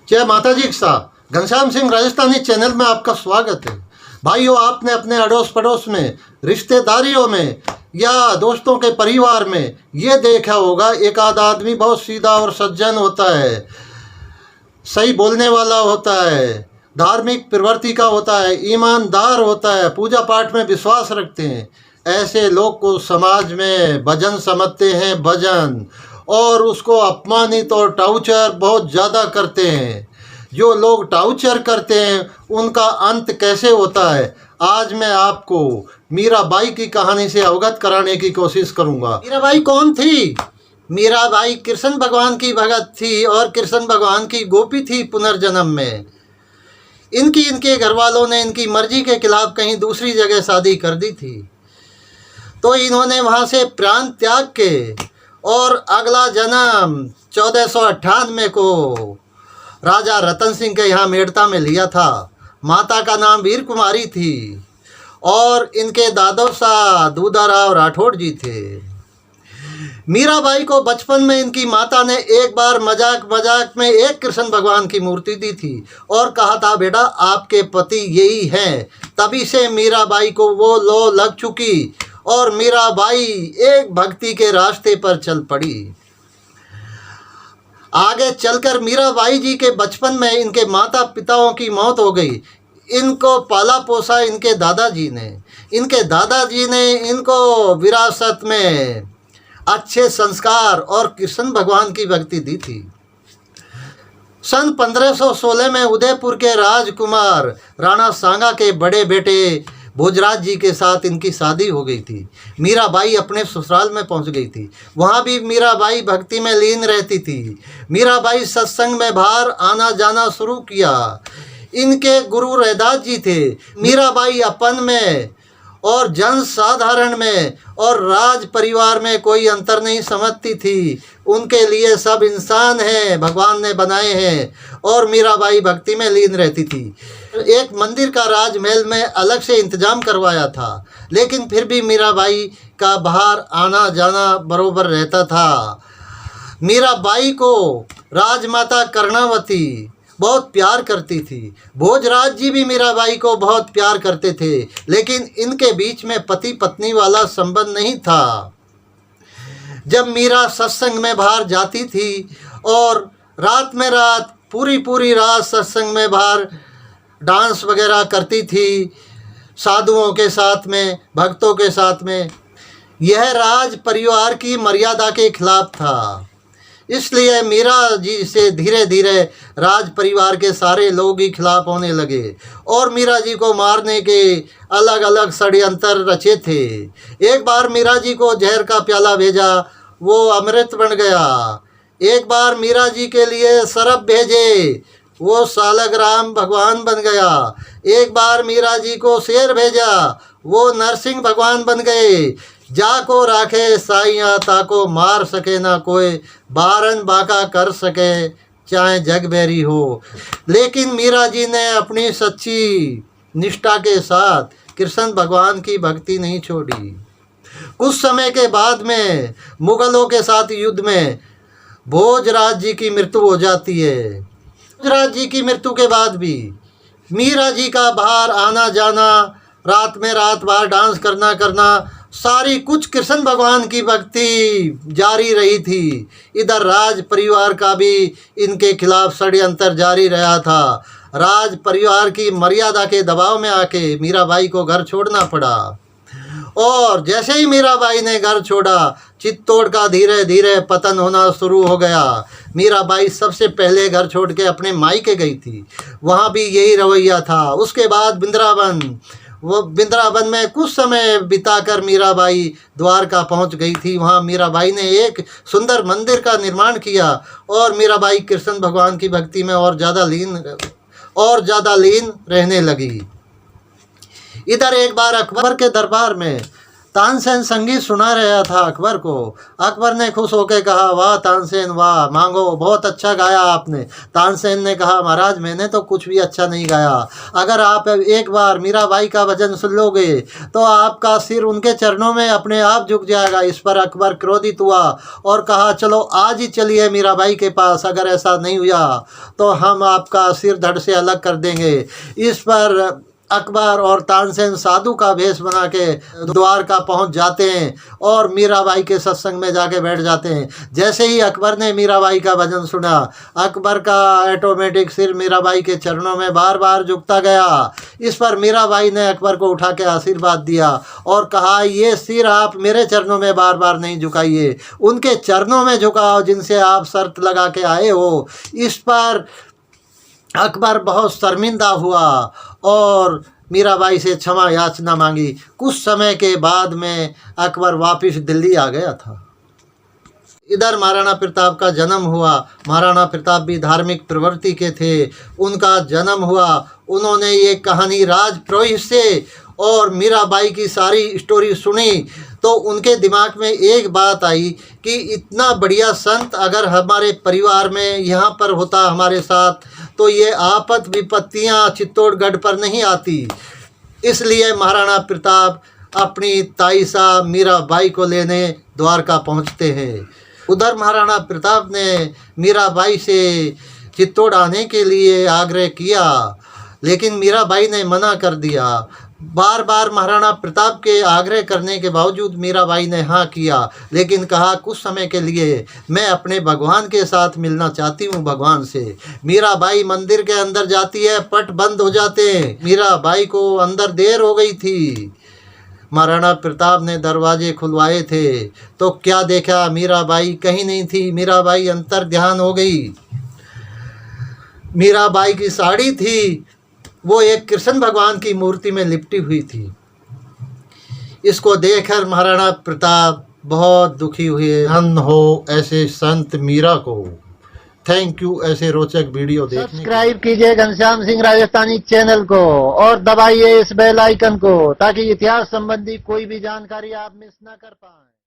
जय माता जी साहब, घनश्याम सिंह राजस्थानी चैनल में आपका स्वागत है। भाइयों, आपने अपने अड़ोस पड़ोस में, रिश्तेदारियों में या दोस्तों के परिवार में ये देखा होगा, एक आध आदमी बहुत सीधा और सज्जन होता है, सही बोलने वाला होता है, धार्मिक प्रवृत्ति का होता है, ईमानदार होता है, पूजा पाठ में विश्वास रखते हैं। ऐसे लोग को समाज में भजन समझते हैं, भजन, और उसको अपमानित और टाउचर बहुत ज़्यादा करते हैं। जो लोग टाउचर करते हैं उनका अंत कैसे होता है, आज मैं आपको मीराबाई की कहानी से अवगत कराने की कोशिश करूंगा। मीराबाई कौन थी? मीराबाई कृष्ण भगवान की भगत थी और कृष्ण भगवान की गोपी थी पुनर्जन्म में। इनके घर वालों ने इनकी मर्जी के खिलाफ कहीं दूसरी जगह शादी कर दी थी, तो इन्होंने वहाँ से प्राण त्याग के और अगला जन्म 1498 को राजा रतन सिंह के यहाँ मेड़ता में लिया था। माता का नाम वीर कुमारी थी और इनके दादो सा दूधाराव राठौड़ जी थे। मीराबाई को बचपन में इनकी माता ने एक बार मजाक मजाक में एक कृष्ण भगवान की मूर्ति दी थी और कहा था, बेटा आपके पति यही हैं। तभी से मीराबाई को वो लो लग चुकी और मीराबाई एक भक्ति के रास्ते पर चल पड़ी। आगे चलकर मीराबाई जी के बचपन में इनके माता पिताओं की मौत हो गई। इनको पाला पोसा इनके दादाजी ने। इनके दादाजी ने इनको विरासत में अच्छे संस्कार और कृष्ण भगवान की भक्ति दी थी। सन 1516 में उदयपुर के राजकुमार राणा सांगा के बड़े बेटे भोजराज जी के साथ इनकी शादी हो गई थी। मीराबाई अपने ससुराल में पहुंच गई थी। वहाँ भी मीराबाई भक्ति में लीन रहती थी। मीराबाई सत्संग में बाहर आना जाना शुरू किया। इनके गुरु रैदास जी थे। मीराबाई अपन में और जन साधारण में और राज परिवार में कोई अंतर नहीं समझती थी। उनके लिए सब इंसान हैं, भगवान ने बनाए हैं, और मीराबाई भक्ति में लीन रहती थी। एक मंदिर का राजमहल में अलग से इंतजाम करवाया था, लेकिन फिर भी मीराबाई का बाहर आना जाना बरोबर रहता था। मीराबाई को राजमाता कर्णावती बहुत प्यार करती थी। भोजराज जी भी मीराबाई को बहुत प्यार करते थे, लेकिन इनके बीच में पति पत्नी वाला संबंध नहीं था। जब मीरा सत्संग में बाहर जाती थी और रात में रात पूरी रात सत्संग में बाहर डांस वगैरह करती थी, साधुओं के साथ में, भक्तों के साथ में, यह राज परिवार की मर्यादा के खिलाफ था। इसलिए मीरा जी से धीरे धीरे राज परिवार के सारे लोग ही खिलाफ होने लगे और मीरा जी को मारने के अलग अलग षड्यंत्र रचे थे। एक बार मीरा जी को जहर का प्याला भेजा, वो अमृत बन गया। एक बार मीरा जी के लिए सरप भेजे, वो सालग्राम भगवान बन गया। एक बार मीरा जी को शेर भेजा, वो नरसिंह भगवान बन गए। जाको राखे साइया ताको मार सके ना कोई, बारन बाका कर सके चाहे जग बैरी हो। लेकिन मीरा जी ने अपनी सच्ची निष्ठा के साथ कृष्ण भगवान की भक्ति नहीं छोड़ी। कुछ समय के बाद में मुगलों के साथ युद्ध में भोजराज जी की मृत्यु हो जाती है। भोजराज जी की मृत्यु के बाद भी मीरा जी का बाहर आना जाना, रात में रात बाहर डांस करना सारी कुछ कृष्ण भगवान की भक्ति जारी रही थी। इधर राज परिवार का भी इनके खिलाफ षड्यंत्र जारी रहा था। राज परिवार की मर्यादा के दबाव में आके मीराबाई को घर छोड़ना पड़ा और जैसे ही मीराबाई ने घर छोड़ा, चित्तौड़ का धीरे धीरे पतन होना शुरू हो गया। मीराबाई सबसे पहले घर छोड़ के अपने मायके गई थी, वहाँ भी यही रवैया था। उसके बाद वृंदावन में कुछ समय बिताकर मीराबाई द्वारका पहुंच गई थी। वहां मीराबाई ने एक सुंदर मंदिर का निर्माण किया और मीराबाई कृष्ण भगवान की भक्ति में और ज़्यादा लीन रहने लगी। इधर एक बार अकबर के दरबार में तानसेन संगीत सुना रहा था अकबर को। अकबर ने खुश होकर कहा, वाह तानसेन वाह, मांगो, बहुत अच्छा गाया आपने। तानसेन ने कहा, महाराज मैंने तो कुछ भी अच्छा नहीं गाया। अगर आप एक बार मीराबाई का भजन सुन लोगे तो आपका सिर उनके चरणों में अपने आप झुक जाएगा। इस पर अकबर क्रोधित हुआ और कहा, चलो आज ही चलिए मीराबाई के पास, अगर ऐसा नहीं हुआ तो हम आपका सिर धड़ से अलग कर देंगे। इस पर अकबर और तानसेन साधु का भेष बना के द्वारका पहुंच जाते हैं और मीराबाई के सत्संग में जाके बैठ जाते हैं। जैसे ही अकबर ने मीराबाई का भजन सुना, अकबर का ऑटोमेटिक सिर मीराबाई के चरणों में बार बार झुकता गया। इस पर मीराबाई ने अकबर को उठा के आशीर्वाद दिया और कहा, ये सिर आप मेरे चरणों में बार बार नहीं झुकाइए, उनके चरणों में झुकाओ जिनसे आप शर्त लगा के आए हो। इस पर अकबर बहुत शर्मिंदा हुआ और मीराबाई से क्षमा याचना मांगी। कुछ समय के बाद में अकबर वापस दिल्ली आ गया था। इधर महाराणा प्रताप का जन्म हुआ। महाराणा प्रताप भी धार्मिक प्रवृत्ति के थे। उनका जन्म हुआ, उन्होंने ये कहानी राजपुरोहित से और मीराबाई की सारी स्टोरी सुनी तो उनके दिमाग में एक बात आई कि इतना बढ़िया संत अगर हमारे परिवार में यहाँ पर होता हमारे साथ तो ये आपद विपत्तियाँ चित्तौड़गढ़ पर नहीं आती। इसलिए महाराणा प्रताप अपनी ताईसा मीराबाई को लेने द्वारका पहुँचते हैं। उधर महाराणा प्रताप ने मीराबाई से चित्तौड़ आने के लिए आग्रह किया, लेकिन मीराबाई ने मना कर दिया। बार बार महाराणा प्रताप के आग्रह करने के बावजूद मीराबाई ने हाँ किया, लेकिन कहा कुछ समय के लिए मैं अपने भगवान के साथ मिलना चाहती हूँ, भगवान से। मीराबाई मंदिर के अंदर जाती है, पट बंद हो जाते हैं। मीराबाई को अंदर देर हो गई थी। महाराणा प्रताप ने दरवाजे खुलवाए थे तो क्या देखा, मीराबाई कहीं नहीं थी। मीराबाई अंतर ध्यान हो गई। मीराबाई की साड़ी थी वो एक कृष्ण भगवान की मूर्ति में लिपटी हुई थी। इसको देखकर महाराणा प्रताप बहुत दुखी हुए। धन हो ऐसे संत मीरा को। थैंक यू ऐसे रोचक वीडियो देखने। सब्सक्राइब कीजिए घनश्याम सिंह राजस्थानी चैनल को और दबाइए इस बेल आइकन को ताकि इतिहास संबंधी कोई भी जानकारी आप मिस न कर पाएं।